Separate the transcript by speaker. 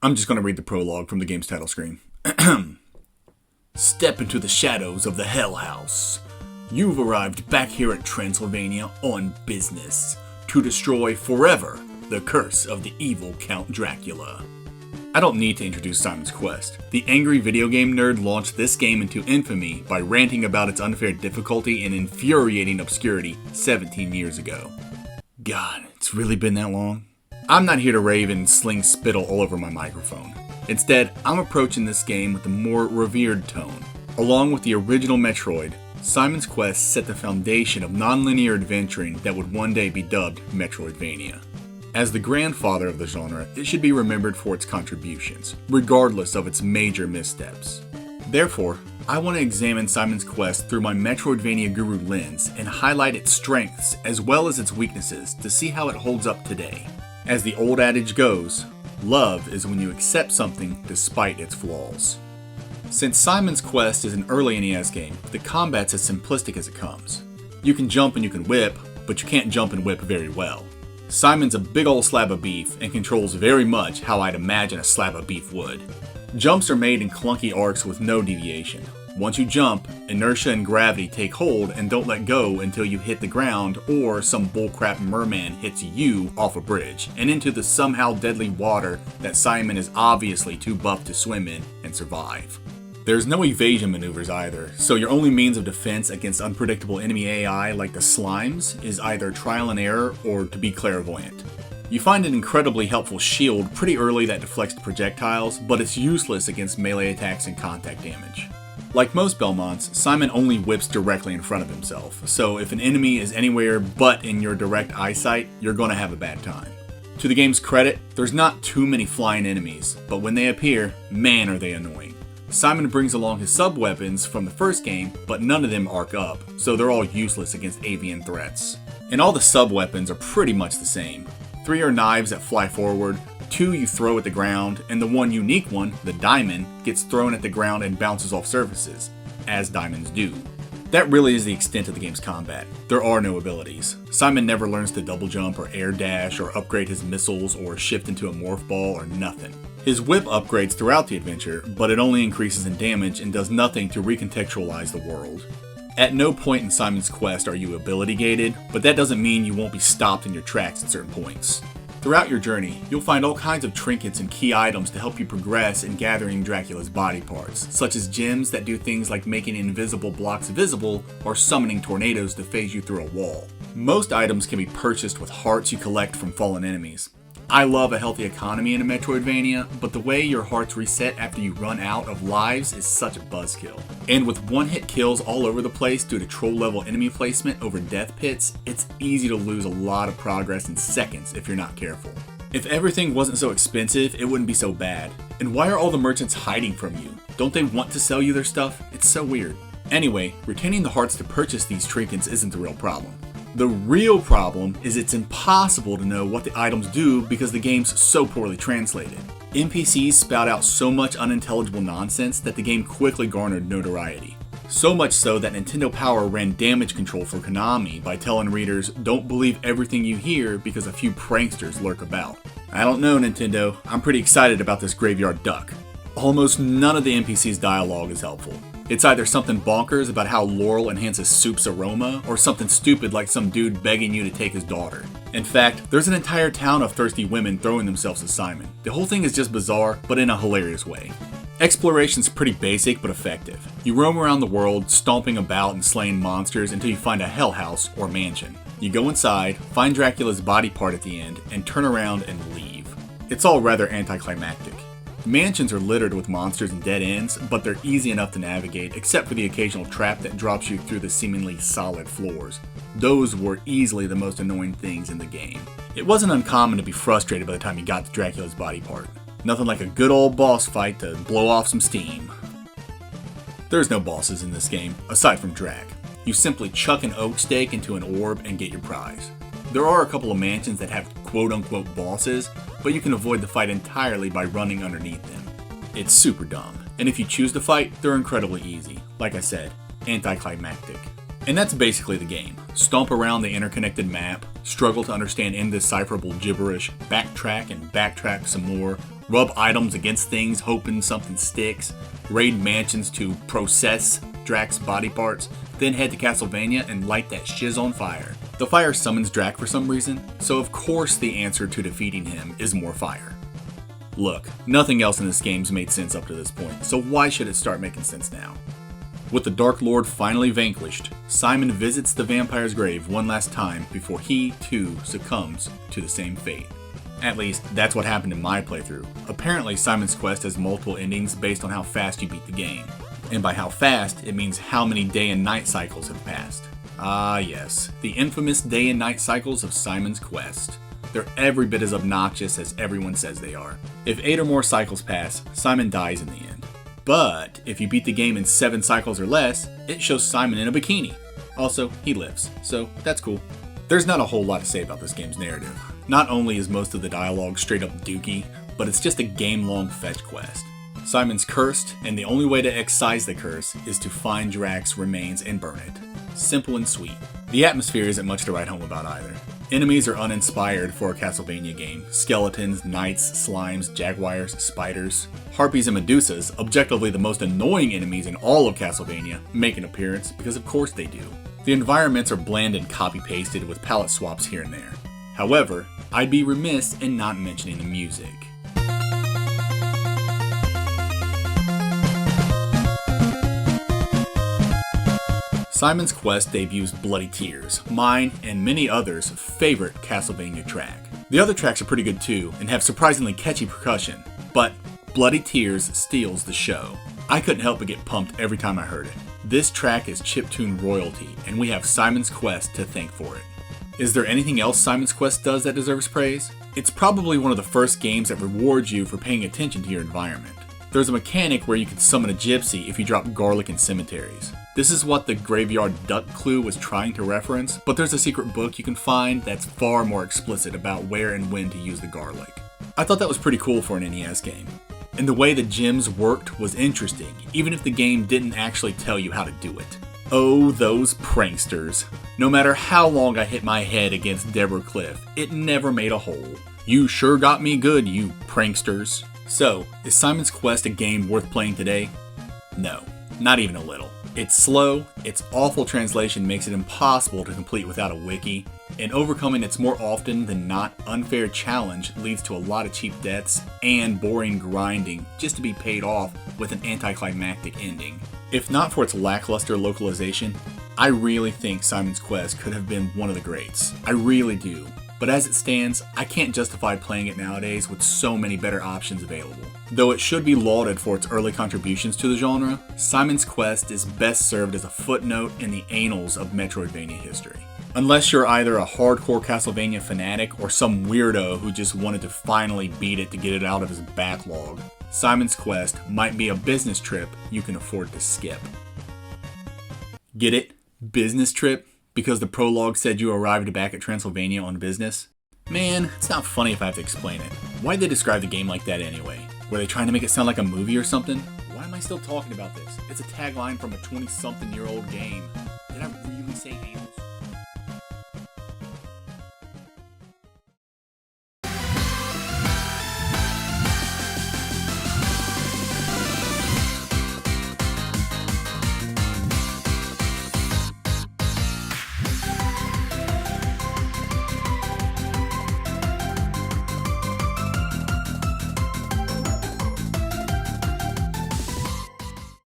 Speaker 1: I'm just going to read the prologue from the game's title screen. Step into the shadows of the Hell House. You've arrived back here at Transylvania on business to destroy forever the curse of the evil Count Dracula. I don't need to introduce Simon's Quest. The angry video game nerd launched this game into infamy by ranting about its unfair difficulty and infuriating obscurity 17 years ago. God, it's really been that long? I'm not here to rave and sling spittle all over my microphone. Instead, I'm approaching this game with a more revered tone. Along with the original Metroid, Simon's Quest set the foundation of non-linear adventuring that would one day be dubbed Metroidvania. As the grandfather of the genre, it should be remembered for its contributions, regardless of its major missteps. Therefore, I want to examine Simon's Quest through my Metroidvania guru lens and highlight its strengths as well as its weaknesses to see how it holds up today. As the old adage goes, love is when you accept something despite its flaws. Since Simon's Quest is an early NES game, the combat's as simplistic as it comes. You can jump and you can whip, but you can't jump and whip very well. Simon's a big ol' slab of beef and controls very much how I'd imagine a slab of beef would. Jumps are made in clunky arcs with no deviation. Once you jump, inertia and gravity take hold and don't let go until you hit the ground or some bullcrap merman hits you off a bridge and into the somehow deadly water that Simon is obviously too buff to swim in and survive. There's no evasion maneuvers either, so your only means of defense against unpredictable enemy AI like the slimes is either trial and error or to be clairvoyant. You find an incredibly helpful shield pretty early that deflects projectiles, but it's useless against melee attacks and contact damage. Like most Belmonts, Simon only whips directly in front of himself, so if an enemy is anywhere but in your direct eyesight, you're gonna have a bad time. To the game's credit, there's not too many flying enemies, but when they appear, man are they annoying. Simon brings along his sub-weapons from the first game, but none of them arc up, so they're all useless against avian threats. And all the sub-weapons are pretty much the same. 3 are knives that fly forward, 2 you throw at the ground, and the one unique one, the diamond, gets thrown at the ground and bounces off surfaces, as diamonds do. That really is the extent of the game's combat. There are no abilities. Simon never learns to double jump or air dash or upgrade his missiles or shift into a morph ball or nothing. His whip upgrades throughout the adventure, but it only increases in damage and does nothing to recontextualize the world. At no point in Simon's Quest are you ability gated, but that doesn't mean you won't be stopped in your tracks at certain points. Throughout your journey, you'll find all kinds of trinkets and key items to help you progress in gathering Dracula's body parts, such as gems that do things like making invisible blocks visible or summoning tornadoes to phase you through a wall. Most items can be purchased with hearts you collect from fallen enemies. I love a healthy economy in a Metroidvania, but the way your hearts reset after you run out of lives is such a buzzkill. And with one-hit kills all over the place due to troll-level enemy placement over death pits, it's easy to lose a lot of progress in seconds if you're not careful. If everything wasn't so expensive, it wouldn't be so bad. And why are all the merchants hiding from you? Don't they want to sell you their stuff? It's so weird. Anyway, retaining the hearts to purchase these trinkets isn't the real problem. The real problem is it's impossible to know what the items do because the game's so poorly translated. NPCs spout out so much unintelligible nonsense that the game quickly garnered notoriety. So much so that Nintendo Power ran damage control for Konami by telling readers, don't believe everything you hear because a few pranksters lurk about. I don't know, Nintendo, I'm pretty excited about this graveyard duck. Almost none of the NPC's dialogue is helpful. It's either something bonkers about how Laurel enhances soup's aroma, or something stupid like some dude begging you to take his daughter. In fact, there's an entire town of thirsty women throwing themselves at Simon. The whole thing is just bizarre, but in a hilarious way. Exploration's pretty basic but effective. You roam around the world, stomping about and slaying monsters until you find a hell house or mansion. You go inside, find Dracula's body part at the end, and turn around and leave. It's all rather anticlimactic. Mansions are littered with monsters and dead ends, but they're easy enough to navigate except for the occasional trap that drops you through the seemingly solid floors. Those were easily the most annoying things in the game. It wasn't uncommon to be frustrated by the time you got to Dracula's body part. Nothing like a good old boss fight to blow off some steam. There's no bosses in this game, aside from Drac. You simply chuck an oak stake into an orb and get your prize. There are a couple of mansions that have quote-unquote bosses, but you can avoid the fight entirely by running underneath them. It's super dumb, and if you choose to fight, they're incredibly easy. Like I said, anticlimactic. And that's basically the game. Stomp around the interconnected map, struggle to understand indecipherable gibberish, backtrack and backtrack some more, Rub items against things hoping something sticks, raid mansions to process Drac's body parts, then head to Castlevania and light that shiz on fire. The fire summons Drac for some reason, so of course the answer to defeating him is more fire. Look, nothing else in this game's made sense up to this point, so why should it start making sense now? With the Dark Lord finally vanquished, Simon visits the vampire's grave one last time before he, too, succumbs to the same fate. At least, that's what happened in my playthrough. Apparently, Simon's Quest has multiple endings based on how fast you beat the game. And by how fast, it means how many day and night cycles have passed. Ah yes, the infamous day and night cycles of Simon's Quest. They're every bit as obnoxious as everyone says they are. If 8 or more cycles pass, Simon dies in the end. But if you beat the game in 7 cycles or less, it shows Simon in a bikini. Also, he lives, so that's cool. There's not a whole lot to say about this game's narrative. Not only is most of the dialogue straight up dookie, but it's just a game-long fetch quest. Simon's cursed, and the only way to excise the curse is to find Drac's remains and burn it. Simple and sweet. The atmosphere isn't much to write home about either. Enemies are uninspired for a Castlevania game. Skeletons, knights, slimes, jaguars, spiders. Harpies and Medusas, objectively the most annoying enemies in all of Castlevania, make an appearance because of course they do. The environments are bland and copy-pasted with palette swaps here and there. However, I'd be remiss in not mentioning the music. Simon's Quest debuts Bloody Tears, mine and many others' favorite Castlevania track. The other tracks are pretty good too, and have surprisingly catchy percussion, but Bloody Tears steals the show. I couldn't help but get pumped every time I heard it. This track is chiptune royalty, and we have Simon's Quest to thank for it. Is there anything else Simon's Quest does that deserves praise? It's probably one of the first games that rewards you for paying attention to your environment. There's a mechanic where you can summon a gypsy if you drop garlic in cemeteries. This is what the graveyard duck clue was trying to reference, but there's a secret book you can find that's far more explicit about where and when to use the garlic. I thought that was pretty cool for an NES game. And the way the gems worked was interesting, even if the game didn't actually tell you how to do it. Oh, those pranksters. No matter how long I hit my head against Deborah Cliff, it never made a hole. You sure got me good, you pranksters. So, is Simon's Quest a game worth playing today? No, not even a little. It's slow, its awful translation makes it impossible to complete without a wiki, and overcoming its more often than not unfair challenge leads to a lot of cheap deaths and boring grinding just to be paid off with an anticlimactic ending. If not for its lackluster localization, I really think Simon's Quest could have been one of the greats. I really do. But as it stands, I can't justify playing it nowadays with so many better options available. Though it should be lauded for its early contributions to the genre, Simon's Quest is best served as a footnote in the annals of Metroidvania history. Unless you're either a hardcore Castlevania fanatic or some weirdo who just wanted to finally beat it to get it out of his backlog, Simon's Quest might be a business trip you can afford to skip. Get it? Business trip? Because the prologue said you arrived back at Transylvania on business? Man, it's not funny if I have to explain it. Why'd they describe the game like that anyway? Were they trying to make it sound like a movie or something? Why am I still talking about this? It's a tagline from a 20-something-year-old game.